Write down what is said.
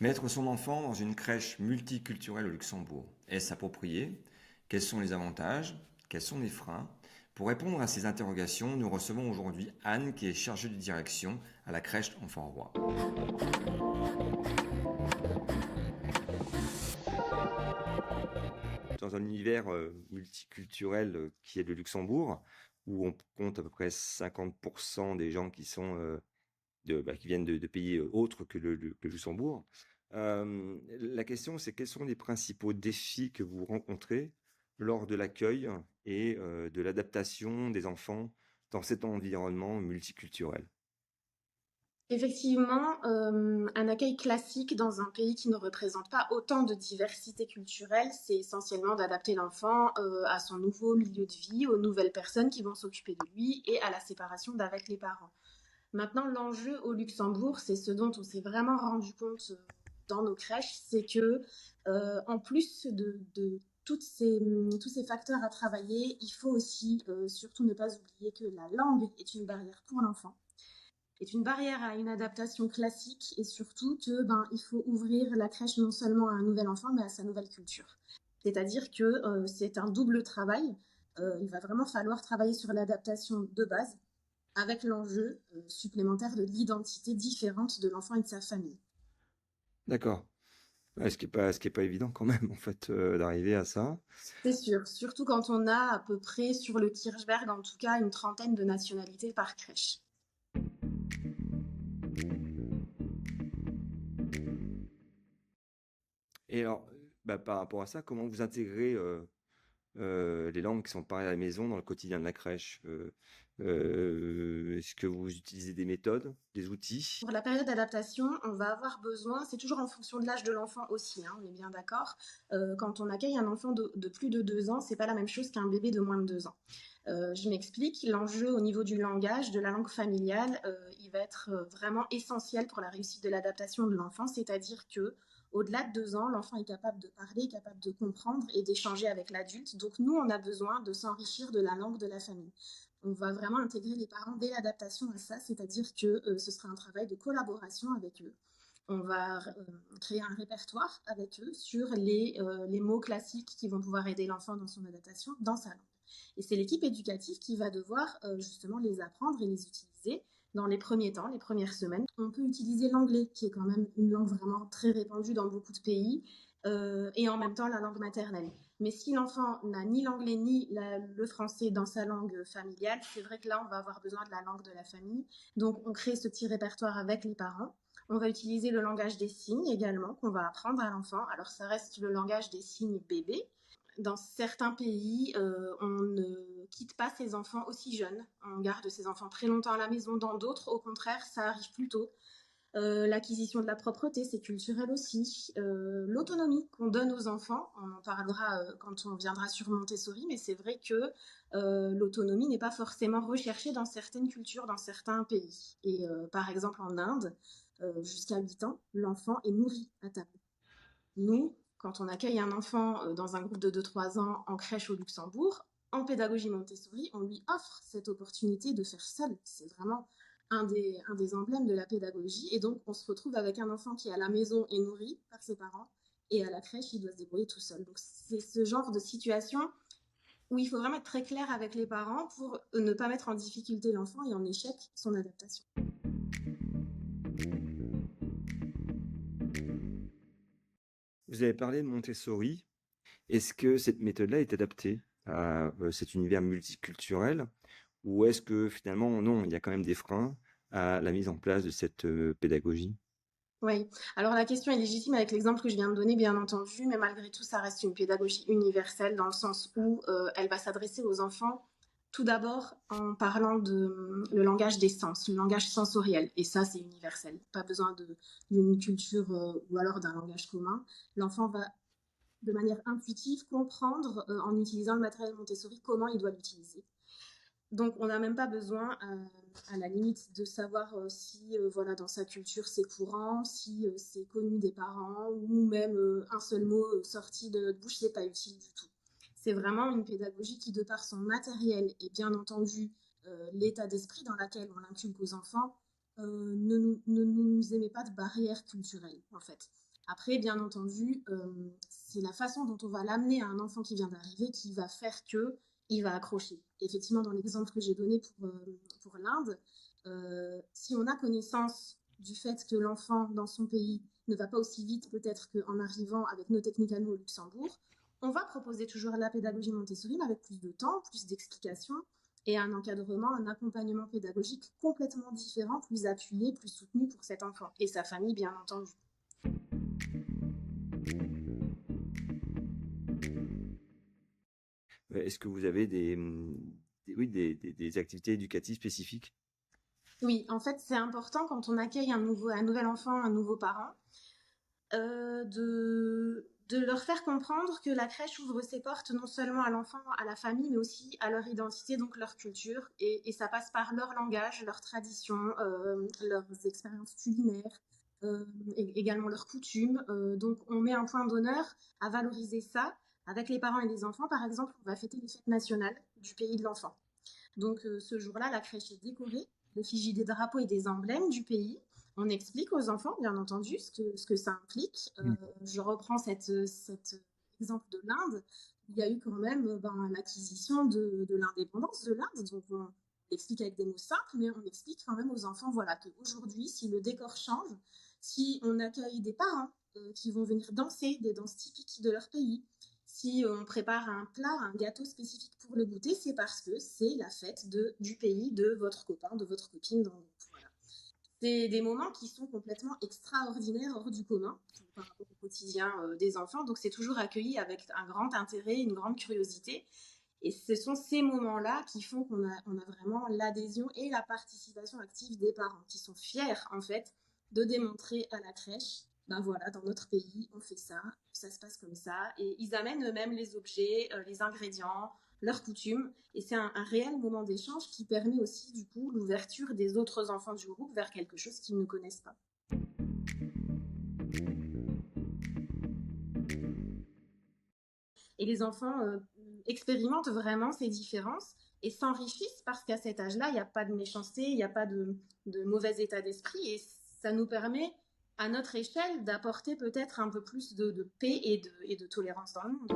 Mettre son enfant dans une crèche multiculturelle au Luxembourg, est-ce approprié? Quels sont les avantages? Quels sont les freins? Pour répondre à ces interrogations, nous recevons aujourd'hui Anne qui est chargée de direction à la crèche Enfant Roi. Dans un univers multiculturel qui est le Luxembourg, où on compte à peu près 50% des gens qui sont qui viennent de pays autres que que le Luxembourg. La question, c'est quels sont les principaux défis que vous rencontrez lors de l'accueil et de l'adaptation des enfants dans cet environnement multiculturel? Effectivement, un accueil classique dans un pays qui ne représente pas autant de diversité culturelle, c'est essentiellement d'adapter l'enfant à son nouveau milieu de vie, aux nouvelles personnes qui vont s'occuper de lui et à la séparation d'avec les parents. Maintenant, l'enjeu au Luxembourg, c'est ce dont on s'est vraiment rendu compte dans nos crèches, c'est que en plus de tous ces facteurs à travailler, il faut aussi surtout ne pas oublier que la langue est une barrière pour l'enfant, est une barrière à une adaptation classique et surtout que il faut ouvrir la crèche non seulement à un nouvel enfant mais à sa nouvelle culture. C'est-à-dire que c'est un double travail. Il va vraiment falloir travailler sur l'adaptation de base avec l'enjeu supplémentaire de l'identité différente de l'enfant et de sa famille. D'accord. Ouais, ce qui est pas évident quand même, en fait, d'arriver à ça. C'est sûr, surtout quand on a à peu près sur le Kirchberg en tout cas une trentaine de nationalités par crèche. Et alors, par rapport à ça, comment vous intégrez les langues qui sont parlées à la maison dans le quotidien de la crèche? Est-ce que vous utilisez des méthodes, des outils? Pour la période d'adaptation, on va avoir besoin, c'est toujours en fonction de l'âge de l'enfant aussi, hein, on est bien d'accord. Quand on accueille un enfant de plus de 2 ans, c'est pas la même chose qu'un bébé de moins de 2 ans. Je m'explique, l'enjeu au niveau du langage, de la langue familiale, il va être vraiment essentiel pour la réussite de l'adaptation de l'enfant, c'est-à-dire que au-delà de 2 ans, l'enfant est capable de parler, capable de comprendre et d'échanger avec l'adulte. Donc nous, on a besoin de s'enrichir de la langue de la famille. On va vraiment intégrer les parents dès l'adaptation à ça, c'est-à-dire que ce sera un travail de collaboration avec eux. On va créer un répertoire avec eux sur les mots classiques qui vont pouvoir aider l'enfant dans son adaptation dans sa langue. Et c'est l'équipe éducative qui va devoir justement les apprendre et les utiliser dans les premiers temps, les premières semaines. On peut utiliser l'anglais, qui est quand même une langue vraiment très répandue dans beaucoup de pays, et en même temps la langue maternelle. Mais si l'enfant n'a ni l'anglais ni le français dans sa langue familiale, c'est vrai que là, on va avoir besoin de la langue de la famille. Donc, on crée ce petit répertoire avec les parents. On va utiliser le langage des signes également, qu'on va apprendre à l'enfant. Alors, ça reste le langage des signes bébé. Dans certains pays, on ne quitte pas ses enfants aussi jeunes. On garde ses enfants très longtemps à la maison. Dans d'autres, au contraire, ça arrive plus tôt. L'acquisition de la propreté, c'est culturel aussi. L'autonomie qu'on donne aux enfants, on en parlera quand on viendra sur Montessori, mais c'est vrai que l'autonomie n'est pas forcément recherchée dans certaines cultures, dans certains pays. Et par exemple en Inde, jusqu'à 8 ans, l'enfant est nourri à table. Nous, quand on accueille un enfant dans un groupe de 2-3 ans en crèche au Luxembourg, en pédagogie Montessori, on lui offre cette opportunité de faire seul. C'est vraiment un des emblèmes de la pédagogie. Et donc, on se retrouve avec un enfant qui, à la maison, est nourri par ses parents et à la crèche, il doit se débrouiller tout seul. Donc, c'est ce genre de situation où il faut vraiment être très clair avec les parents pour ne pas mettre en difficulté l'enfant et en échec son adaptation. Vous avez parlé de Montessori. Est-ce que cette méthode-là est adaptée à cet univers multiculturel ou est-ce que finalement, non, il y a quand même des freins à la mise en place de cette pédagogie? Oui, alors la question est légitime avec l'exemple que je viens de donner, bien entendu, mais malgré tout, ça reste une pédagogie universelle dans le sens où elle va s'adresser aux enfants tout d'abord en parlant de le langage des sens, le langage sensoriel. Et ça, c'est universel. Pas besoin d'une culture ou alors d'un langage commun. L'enfant va de manière intuitive comprendre en utilisant le matériel Montessori comment il doit l'utiliser. Donc, on n'a même pas besoin, à la limite, de savoir si, voilà, dans sa culture, c'est courant, si c'est connu des parents, ou même un seul mot sorti de notre bouche, c'est pas utile du tout. C'est vraiment une pédagogie qui, de par son matériel et bien entendu l'état d'esprit dans lequel on l'inculque aux enfants, ne nous émet pas de barrière culturelle, en fait. Après, bien entendu, c'est la façon dont on va l'amener à un enfant qui vient d'arriver qui va faire que il va accrocher. Effectivement, dans l'exemple que j'ai donné pour l'Inde, si on a connaissance du fait que l'enfant dans son pays ne va pas aussi vite peut-être qu'en arrivant avec nos techniques à nous au Luxembourg, on va proposer toujours la pédagogie Montessori, mais avec plus de temps, plus d'explications et un encadrement, un accompagnement pédagogique complètement différent, plus appuyé, plus soutenu pour cet enfant et sa famille, bien entendu. Est-ce que vous avez oui, des activités éducatives spécifiques? Oui, en fait, c'est important quand on accueille un nouvel enfant, un nouveau parent, de leur faire comprendre que la crèche ouvre ses portes non seulement à l'enfant, à la famille, mais aussi à leur identité, donc leur culture. Et ça passe par leur langage, leurs traditions, leurs expériences culinaires, également leurs coutumes. Donc on met un point d'honneur à valoriser ça. Avec les parents et les enfants, par exemple, on va fêter les fêtes nationales du pays de l'enfant. Donc ce jour-là, la crèche est décorée, l'effigie des drapeaux et des emblèmes du pays. On explique aux enfants, bien entendu, ce que ça implique. Je reprends cet exemple de l'Inde. Il y a eu quand même l'acquisition de l'indépendance de l'Inde. Donc on explique avec des mots simples, mais on explique quand même aux enfants voilà, qu'aujourd'hui, si le décor change, si on accueille des parents qui vont venir danser des danses typiques de leur pays, si on prépare un plat, un gâteau spécifique pour le goûter, c'est parce que c'est la fête du pays de votre copain, de votre copine. Donc, voilà. C'est des moments qui sont complètement extraordinaires, hors du commun, par rapport au quotidien des enfants. Donc c'est toujours accueilli avec un grand intérêt, une grande curiosité. Et ce sont ces moments-là qui font qu'on a vraiment l'adhésion et la participation active des parents, qui sont fiers, en fait, de démontrer à la crèche ben voilà, dans notre pays, on fait ça, ça se passe comme ça. Et ils amènent eux-mêmes les objets, les ingrédients, leurs coutumes. Et c'est un réel moment d'échange qui permet aussi, du coup, l'ouverture des autres enfants du groupe vers quelque chose qu'ils ne connaissent pas. Et les enfants expérimentent vraiment ces différences et s'enrichissent parce qu'à cet âge-là, il n'y a pas de méchanceté, il n'y a pas de mauvais état d'esprit. Et ça nous permet à notre échelle, d'apporter peut-être un peu plus de paix et de tolérance dans le monde.